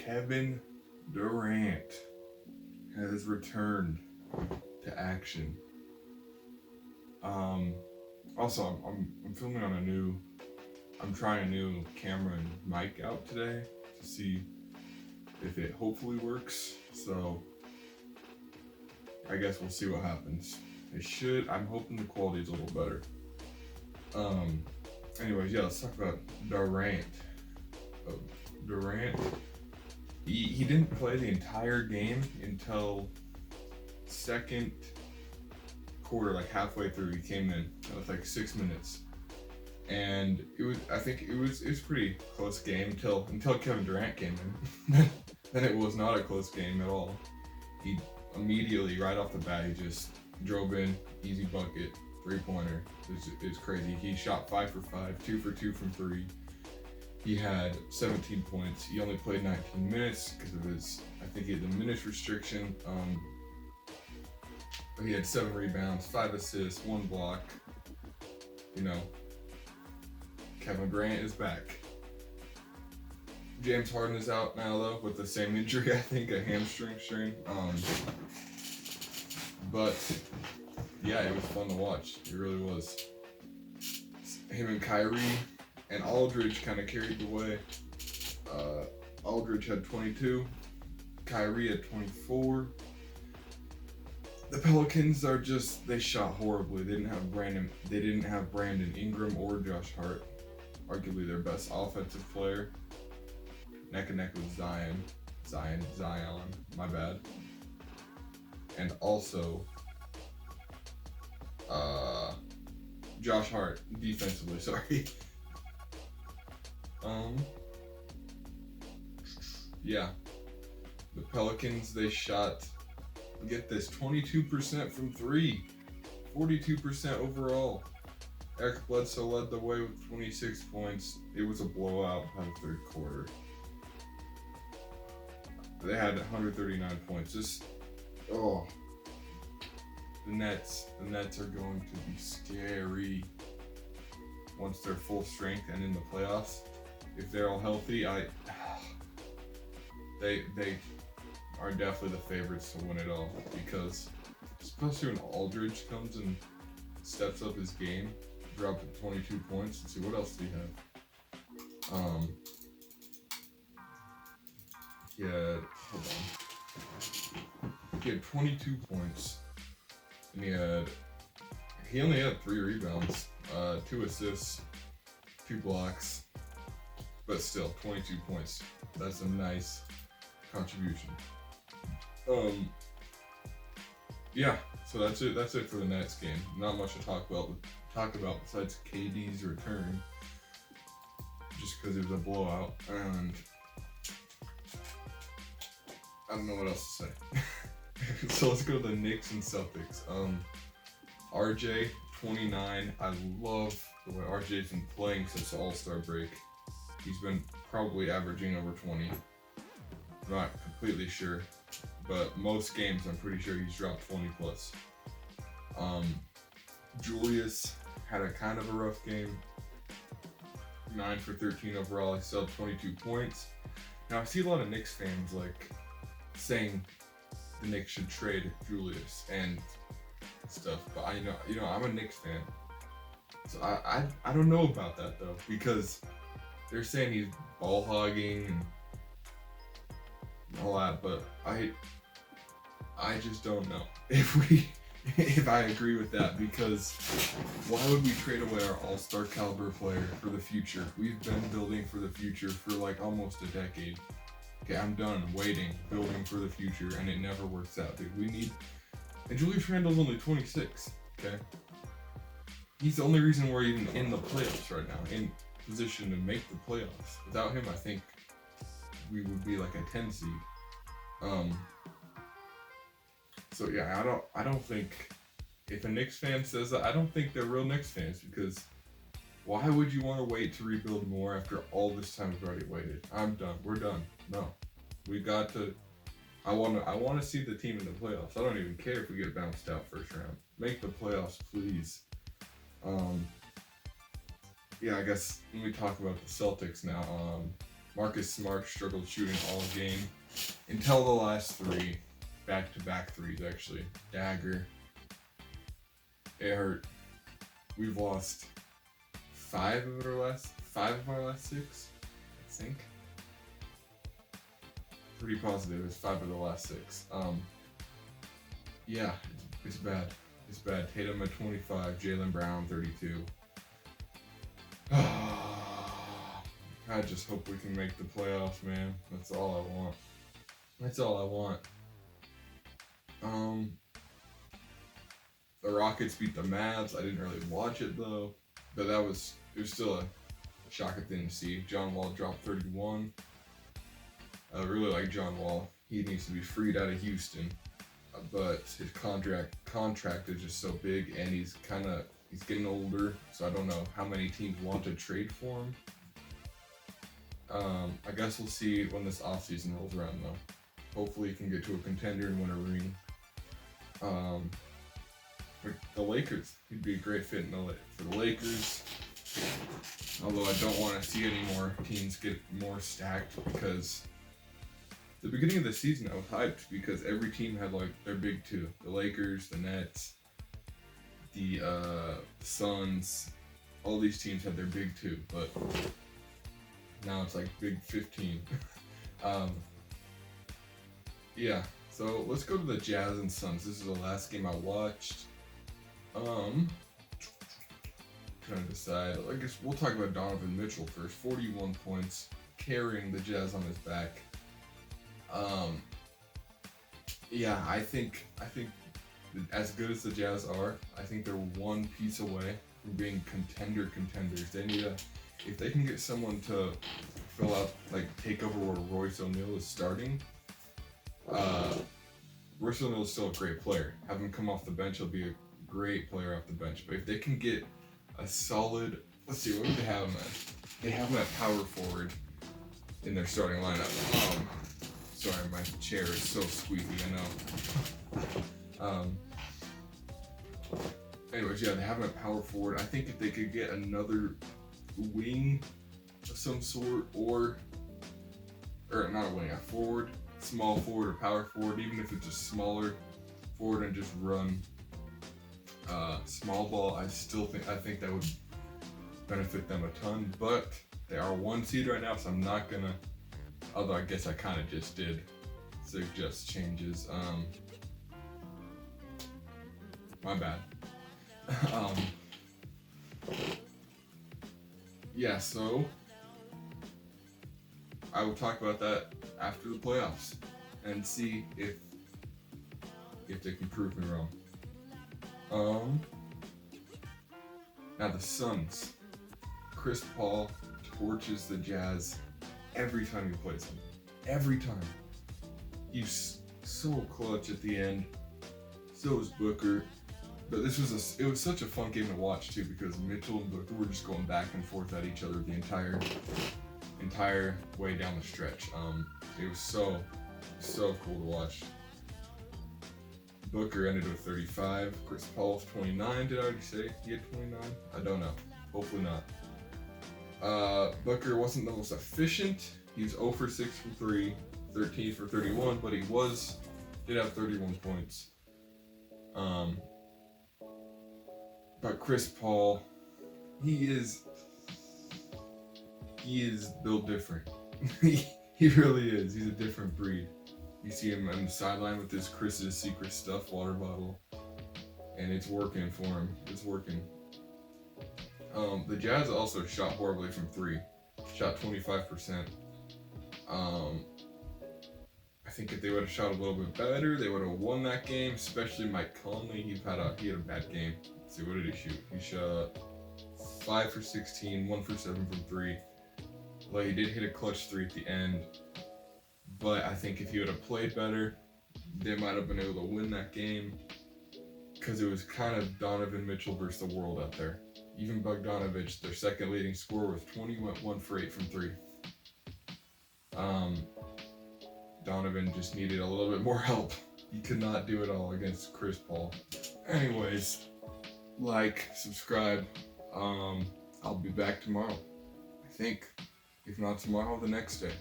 Kevin Durant has returned to action. Um, Also, I'm filming on I'm trying a new camera and mic out today to see if it hopefully works. So I guess we'll see what happens. It should. I'm hoping the quality is a little better. Um. Anyways, yeah, let's talk about Durant. Oh, Durant. He didn't play the entire game until second quarter, like halfway through. He came in with like 6 minutes, and it was a pretty close game until Kevin Durant came in. Then it was not a close game at all. He immediately, right off the bat, he just drove in, easy bucket, 3-pointer. It's crazy. He shot 5 for 5, 2 for 2 from 3. He had 17 points. He only played 19 minutes because of I think he had the minutes restriction. But he had 7 rebounds, 5 assists, 1 block. You know, Kevin Durant is back. James Harden is out now though with the same injury, I think, a hamstring strain. But yeah, it was fun to watch. It really was. Him and Kyrie and Aldridge kind of carried the way. Aldridge had 22. Kyrie had 24. The Pelicans they shot horribly. They didn't have Brandon Ingram or Josh Hart, arguably their best offensive player. Neck and neck with Zion, my bad. And also Josh Hart defensively, sorry. Yeah. The Pelicans, they shot, get this, 22% from 3, 42% overall. Eric Bledsoe led the way with 26 points. It was a blowout by the third quarter. They had 139 points. The Nets are going to be scary once they're full strength and in the playoffs. If they're all healthy, they are definitely the favorites to win it all, because especially when Aldridge comes and steps up his game, dropped 22 points. Let's see, what else do you have? He had 22 points, and he only had 3 rebounds, 2 assists, 2 blocks, but still 22 points. That's a nice contribution. Yeah, so that's it for the Nets game. Not much to talk about besides KD's return, just because it was a blowout, and I don't know what else to say. So let's go to the Knicks and Celtics. RJ, 29. I love the way RJ's been playing since the All-Star break. He's been probably averaging over 20. I'm not completely sure, but most games I'm pretty sure he's dropped 20 plus. Julius had a kind of a rough game. 9 for 13 overall. He still had 22 points. Now I see a lot of Knicks fans saying the Knicks should trade Julius and stuff, but I'm a Knicks fan, so I don't know about that though, because they're saying he's ball hogging and all that, but I just don't know if I agree with that, because why would we trade away our all-star caliber player for the future? We've been building for the future for like almost a decade. Okay, I'm done building for the future, and it never works out, dude. And Julius Randle's only 26, okay? He's the only reason we're even in the playoffs right now, in position to make the playoffs. Without him, I think we would be like a 10 seed. So yeah, I don't think, if a Knicks fan says that, I don't think they're real Knicks fans, because why would you want to wait to rebuild more after all this time we've already waited? I'm done. We're done. No. We got to. I want to see the team in the playoffs. I don't even care if we get bounced out first round. Make the playoffs, please. Yeah, I guess let me talk about the Celtics now. Marcus Smart struggled shooting all game until the last three, back-to-back threes actually. Dagger. It hurt. We've lost five of our last six, I think. Pretty positive it's 5 of the last 6. Yeah, it's bad. It's bad. Tatum at 25, Jaylen Brown 32. I just hope we can make the playoffs, man. That's all I want. That's all I want. The Rockets beat the Mavs. I didn't really watch it though, but it was still a shocking thing to see. John Wall dropped 31. I really like John Wall. He needs to be freed out of Houston, but his contract is just so big, and he's getting older. So I don't know how many teams want to trade for him. I guess we'll see when this offseason rolls around though. Hopefully he can get to a contender and win a ring. The Lakers, he'd be a great fit for the Lakers. Although I don't want to see any more teams get more stacked, because the beginning of the season I was hyped because every team had like their big two. The Lakers, the Nets, the Suns, all these teams had their big two, but now it's like big 15. Yeah, so let's go to the Jazz and Suns. This is the last game I watched. Trying to decide. I guess we'll talk about Donovan Mitchell first. 41 points, carrying the Jazz on his back. Yeah, I think as good as the Jazz are, I think they're one piece away from being contenders. They need if they can get someone to fill out, like, take over where Royce O'Neal is starting. Royce O'Neal is still a great player. Have him come off the bench, he'll be a great player off the bench. But if they can get a solid, let's see, what do they have him at? They have him at power forward in their starting lineup. Sorry, my chair is so squeaky, I know. Anyways, yeah, they have him at power forward. I think if they could get another wing of some sort, or not a wing, a forward, small forward or power forward, even if it's a smaller forward, and just run small ball, I think that would benefit them a ton. But they are 1 seed right now, so I'm not gonna, although I guess I kind of just did suggest changes. My bad. Yeah, so I will talk about that after the playoffs and see if they can prove me wrong. Now the Suns. Chris Paul torches the Jazz every time he plays them. Every time. He's so clutch at the end. So is Booker. But it was such a fun game to watch too, because Mitchell and Booker were just going back and forth at each other the entire way down the stretch. It was so cool to watch. Booker ended with 35. Chris Paul with 29. Did I already say he had 29? I don't know. Hopefully not. Booker wasn't the most efficient. He was 0 for 6 from 3, 13 for 31, but he did have 31 points. But Chris Paul, he is built different. He really is. He's a different breed. You see him on the sideline with his Chris's Secret Stuff water bottle, and it's working for him. It's working. The Jazz also shot horribly from 3. Shot 25%. I think if they would have shot a little bit better, they would have won that game, especially Mike Conley. He had a bad game. Let's see, what did he shoot? He shot 5 for 16, 1 for 7 from 3. Well, he did hit a clutch 3 at the end, but I think if he would have played better, they might have been able to win that game, because it was kind of Donovan Mitchell versus the world out there. Even Bogdanovich, their second leading scorer, was 21 for 8 from 3. Donovan just needed a little bit more help. He could not do it all against Chris Paul. Anyways, like, subscribe. I'll be back tomorrow, I think. If not tomorrow, the next day.